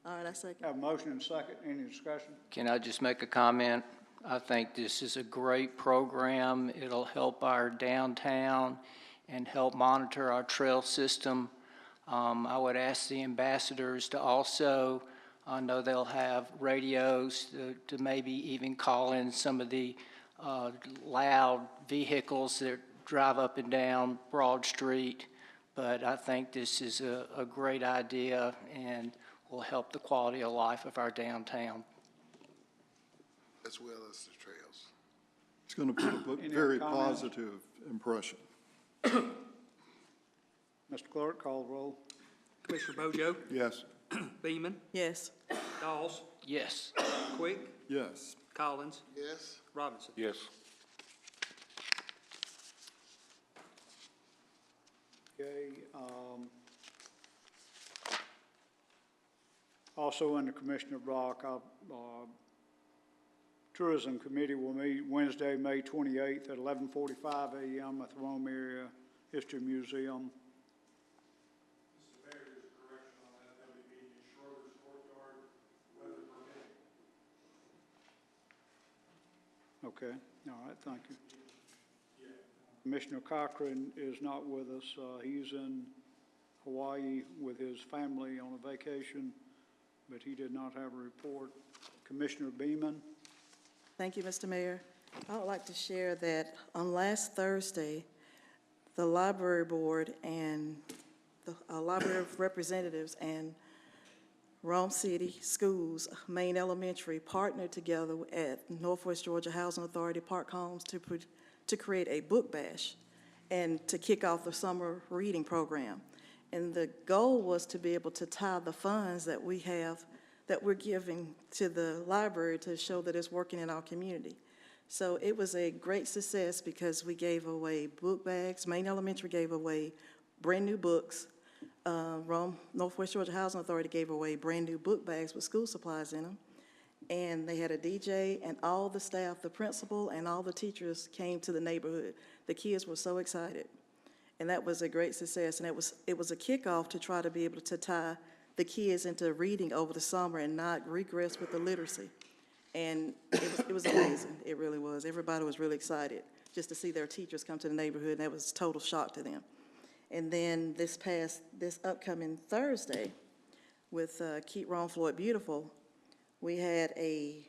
All right, I second. Have a motion and second. Any discussion? Can I just make a comment? I think this is a great program. It'll help our downtown and help monitor our trail system. I would ask the ambassadors to also, I know they'll have radios to maybe even call in some of the loud vehicles that drive up and down Broad Street. But I think this is a great idea and will help the quality of life of our downtown. As well as the trails. It's going to put a very positive impression. Mr. Clerk, call the roll. Commissioner Bojo? Yes. Beeman? Yes. Doss? Yes. Quick? Yes. Collins? Yes. Robinson? Yes. Okay, also under Commissioner Brock, Tourism Committee will meet Wednesday, May 28th at 11:45 a.m. at the Rome Area History Museum. Mr. Mayor, there's a correction on that. That would be in Schroeder's courtyard, weather permitting. Okay, all right, thank you. Commissioner Cochran is not with us. He's in Hawaii with his family on a vacation, but he did not have a report. Commissioner Beeman? Thank you, Mr. Mayor. I would like to share that on last Thursday, the library board and the Library of Representatives and Rome City Schools, Maine Elementary, partnered together at Northwest Georgia Housing Authority Park Homes to create a book bash and to kick off the summer reading program. And the goal was to be able to tie the funds that we have, that we're giving to the library to show that it's working in our community. So it was a great success because we gave away book bags. Maine Elementary gave away brand new books. Northwest Georgia Housing Authority gave away brand new book bags with school supplies in them. And they had a DJ, and all the staff, the principal and all the teachers came to the neighborhood. The kids were so excited. And that was a great success. And it was a kickoff to try to be able to tie the kids into reading over the summer and not regress with the literacy. And it was amazing. It really was. Everybody was really excited just to see their teachers come to the neighborhood, and that was a total shock to them. And then this upcoming Thursday with Keep Rome Floyd Beautiful, we had a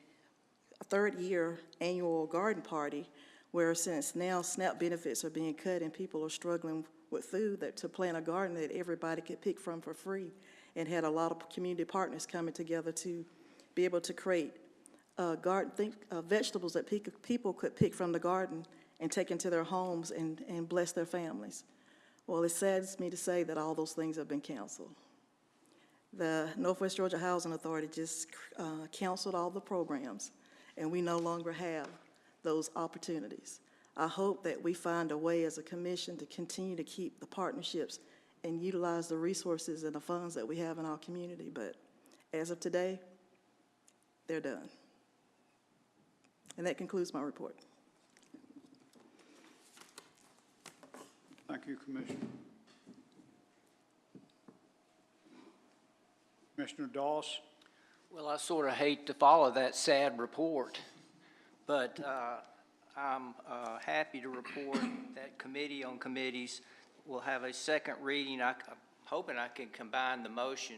third-year annual garden party where, since now SNAP benefits are being cut and people are struggling with food, to plant a garden that everybody could pick from for free, and had a lot of community partners coming together to be able to create vegetables that people could pick from the garden and take into their homes and bless their families. Well, it saddens me to say that all those things have been canceled. The Northwest Georgia Housing Authority just canceled all the programs, and we no longer have those opportunities. I hope that we find a way as a commission to continue to keep the partnerships and utilize the resources and the funds that we have in our community, but as of today, they're done. And that concludes my report. Thank you, Commissioner. Commissioner Doss. Well, I sort of hate to follow that sad report, but I'm happy to report that Committee on Committees will have a second reading. I'm hoping I can combine the motion,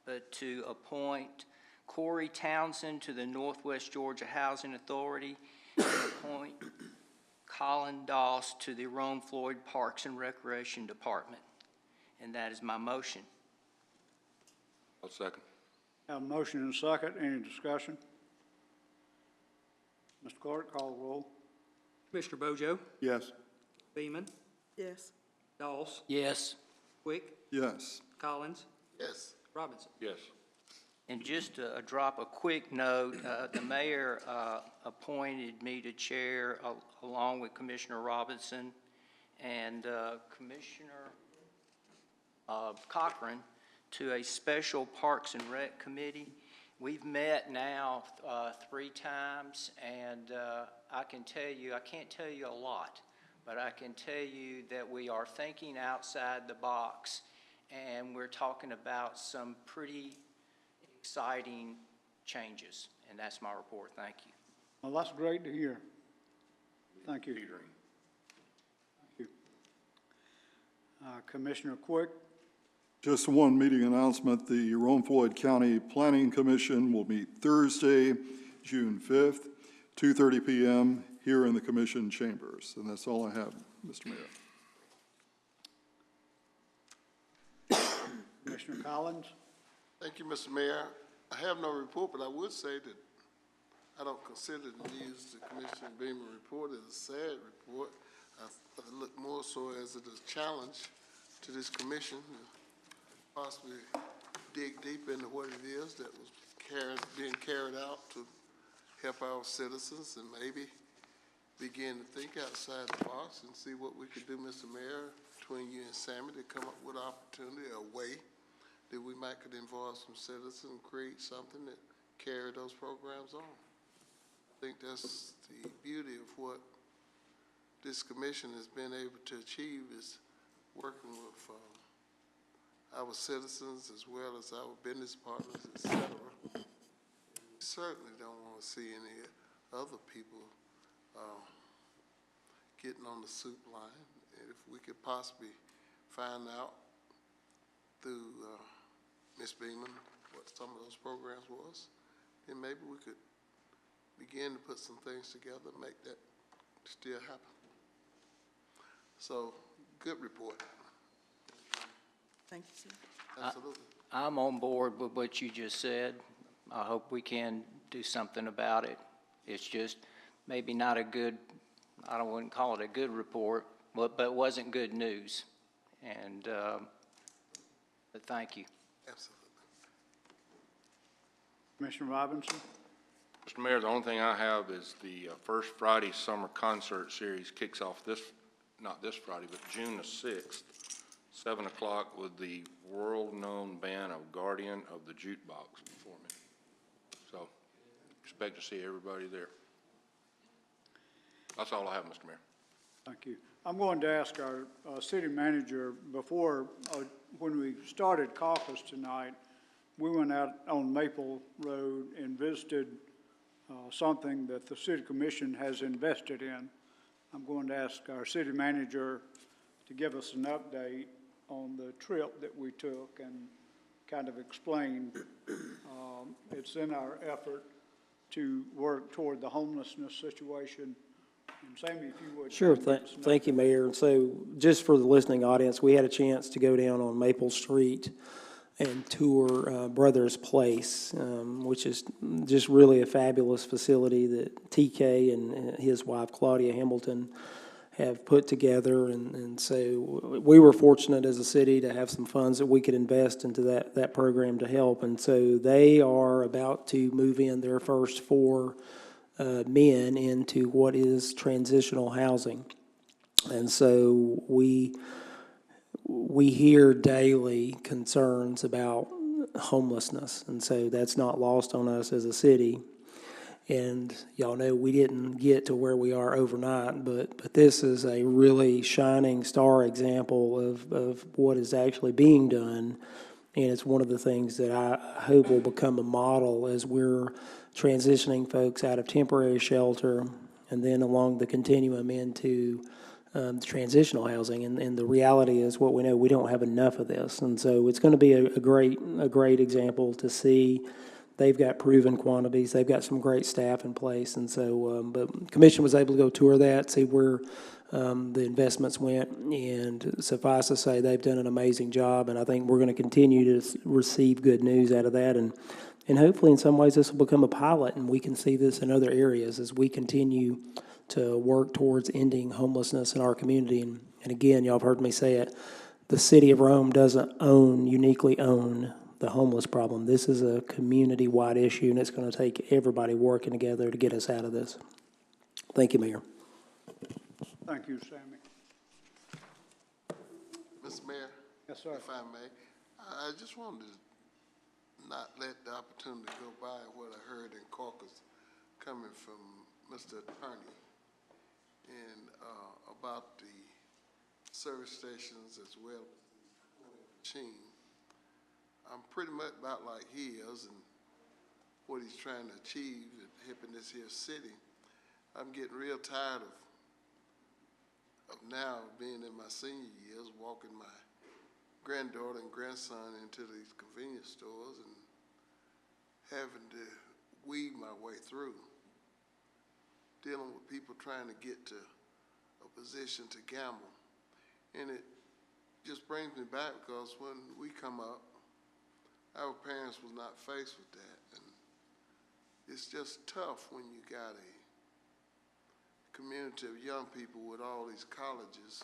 but to appoint Corey Townsend to the Northwest Georgia Housing Authority and appoint Colin Doss to the Rome Floyd Parks and Recreation Department. And that is my motion. I'll second. Have a motion and a second. Any discussion? Mr. Clerk, call the roll. Commissioner Bojo? Yes. Beeman? Yes. Doss? Yes. Quick? Yes. Collins? Yes. Robinson? Yes. And just to drop a quick note, the mayor appointed me to chair along with Commissioner Robinson and Commissioner Cochran to a special Parks and Rec Committee. We've met now 3 times, and I can tell you, I can't tell you a lot, but I can tell you that we are thinking outside the box, and we're talking about some pretty exciting changes, and that's my report. Thank you. Well, that's great to hear. Thank you. Thank you. Commissioner Quick. Just one meeting announcement. The Rome Floyd County Planning Commission will meet Thursday, June 5th, 2:30 p.m. here in the commission chambers. And that's all I have, Mr. Mayor. Commissioner Collins. Thank you, Mr. Mayor. I have no report, but I would say that I don't consider the news the Commissioner Beamer report as a sad report. I look more so as it is a challenge to this commission to possibly dig deep into what it is that was being carried out to help our citizens and maybe begin to think outside the box and see what we could do, Mr. Mayor, between you and Sammy to come up with an opportunity, a way that we might could involve some citizens and create something that carry those programs on. I think that's the beauty of what this commission has been able to achieve, is working with our citizens as well as our business partners, et cetera. We certainly don't want to see any other people getting on the soup line. And if we could possibly find out through Ms. Beeman what some of those programs was, then maybe we could begin to put some things together and make that still happen. So, good report. Thank you, sir. Absolutely. I'm on board with what you just said. I hope we can do something about it. It's just maybe not a good, I wouldn't call it a good report, but it wasn't good news. And, but thank you. Absolutely. Commissioner Robinson? Mr. Mayor, the only thing I have is the First Friday Summer Concert Series kicks off not this Friday, but June the 6th, 7 o'clock with the world-known band of Guardian of the Jukebox performing. So, expect to see everybody there. That's all I have, Mr. Mayor. Thank you. I'm going to ask our city manager, when we started caucus tonight, we went out on Maple Road and visited something that the city commission has invested in. I'm going to ask our city manager to give us an update on the trip that we took and kind of explain. It's in our effort to work toward the homelessness situation. And Sammy, if you would. Sure, thank you, Mayor. And so just for the listening audience, we had a chance to go down on Maple Street and tour Brothers Place, which is just really a fabulous facility that TK and his wife Claudia Hamilton have put together. And so we were fortunate as a city to have some funds that we could invest into that program to help. And so they are about to move in their first 4 men into what is transitional housing. And so we hear daily concerns about homelessness, and so that's not lost on us as a city. And y'all know we didn't get to where we are overnight, but this is a really shining star example of what is actually being done, and it's one of the things that I hope will become a model as we're transitioning folks out of temporary shelter and then along the continuum into transitional housing. And the reality is what we know, we don't have enough of this. And so it's going to be a great example to see. They've got proven quantities. They've got some great staff in place. And so, but Commission was able to go tour that, see where the investments went. And suffice to say, they've done an amazing job. And I think we're going to continue to receive good news out of that. And hopefully in some ways this will become a pilot, and we can see this in other areas as we continue to work towards ending homelessness in our community. And again, y'all have heard me say it, the city of Rome doesn't uniquely own the homeless problem. This is a community-wide issue, and it's going to take everybody working together to get us out of this. Thank you, Mayor. Thank you, Sammy. Mr. Mayor? Yes, sir. If I may, I just wanted to not let the opportunity go by what I heard in caucus coming from Mr. Attorney and about the service stations as well as machine. I'm pretty much about like he is and what he's trying to achieve in this here city. I'm getting real tired of now being in my senior years, walking my granddaughter and grandson into these convenience stores and having to weave my way through, dealing with people trying to get to a position to gamble. And it just brings me back because when we come up, our parents was not faced with that. And it's just tough when you got a community of young people with all these colleges,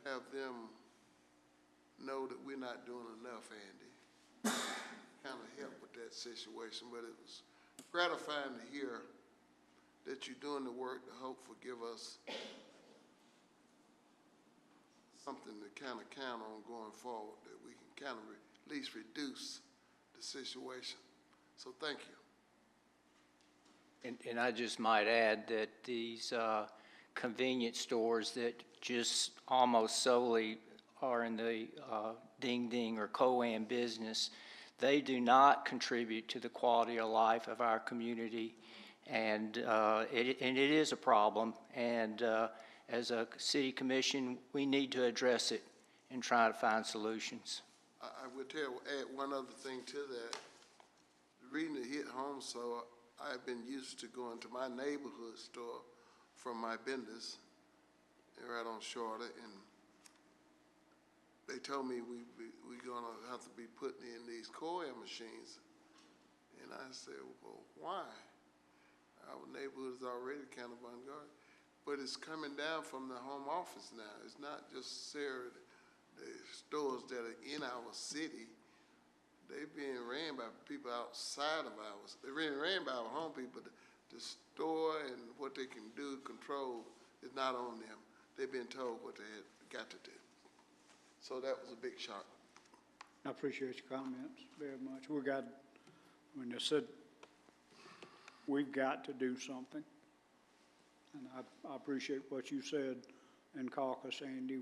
have them know that we're not doing enough, Andy. Kind of help with that situation, but it was gratifying to hear that you're doing the work to hopefully give us something to kind of count on going forward, that we can kind of at least reduce the situation. So thank you. And I just might add that these convenience stores that just almost solely are in the ding-ding or co-am business, they do not contribute to the quality of life of our community. And it is a problem. And as a city commission, we need to address it and try to find solutions. I would add one other thing to that. The reason it hit home, so I've been used to going to my neighborhood store from my business right on Charlotte, and they told me we're gonna have to be putting in these coil machines. And I said, well, why? Our neighborhood is already kind of unguarded. But it's coming down from the home office now. It's not just the stores that are in our city. They're being ran by people outside of ours. They're being ran by our home people. The store and what they can do, control, is not on them. They've been told what they had got to do. So that was a big shock. I appreciate your comments very much. They said, we've got to do something. And I appreciate what you said in caucus, Andy.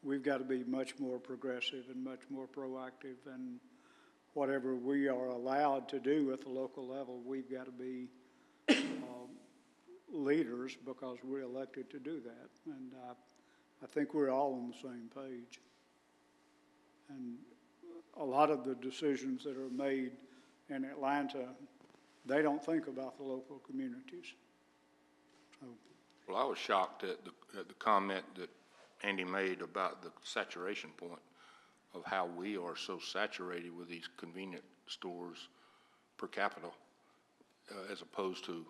We've got to be much more progressive and much more proactive, and whatever we are allowed to do at the local level, we've got to be leaders because we're elected to do that. And I think we're all on the same page. And a lot of the decisions that are made in Atlanta, they don't think about the local communities. So. Well, I was shocked at the comment that Andy made about the saturation point of how we are so saturated with these convenient stores per capita, as opposed to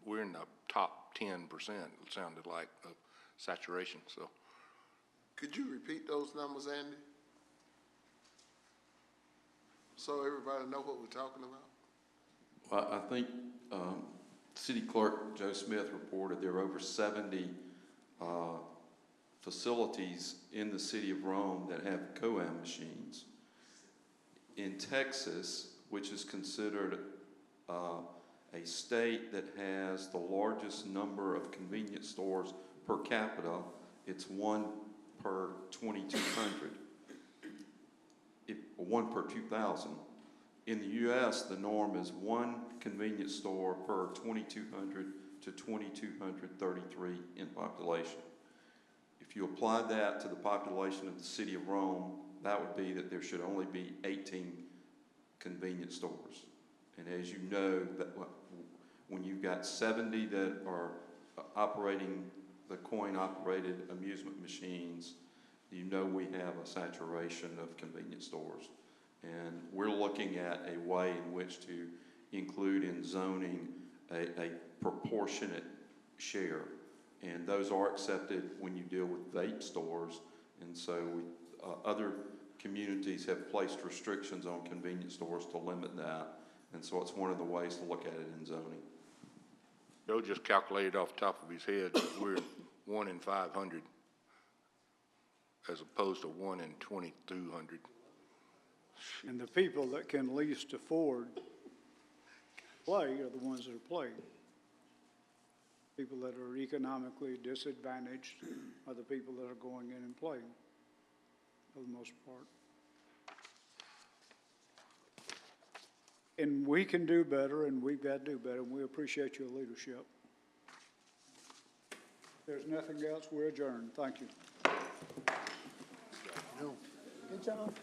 we're in the top 10%, it sounded like, of saturation. So, could you repeat those numbers, Andy? So everybody know what we're talking about? Well, I think City Clerk Joe Smith reported there are over 70 facilities in the city of Rome that have COAM machines. In Texas, which is considered a state that has the largest number of convenience stores per capita, it's 1 per 2,200. 1 per 2,000. In the U.S., the norm is 1 convenience store per 2,200 to 2,233 in population. If you apply that to the population of the city of Rome, that would be that there should only be 18 convenience stores. And as you know, that when you've got 70 that are operating the coin-operated amusement machines, you know we have a saturation of convenience stores. And we're looking at a way in which to include in zoning a proportionate share. And those are accepted when you deal with vape stores. And so other communities have placed restrictions on convenience stores to limit that. And so it's one of the ways to look at it in zoning. Joe just calculated off the top of his head that we're 1 in 500 as opposed to 1 in 2,200. And the people that can least afford play are the ones that are playing. People that are economically disadvantaged are the people that are going in and playing, for the most part. And we can do better, and we've got to do better, and we appreciate your leadership. If there's nothing else, we're adjourned. Thank you. Good job.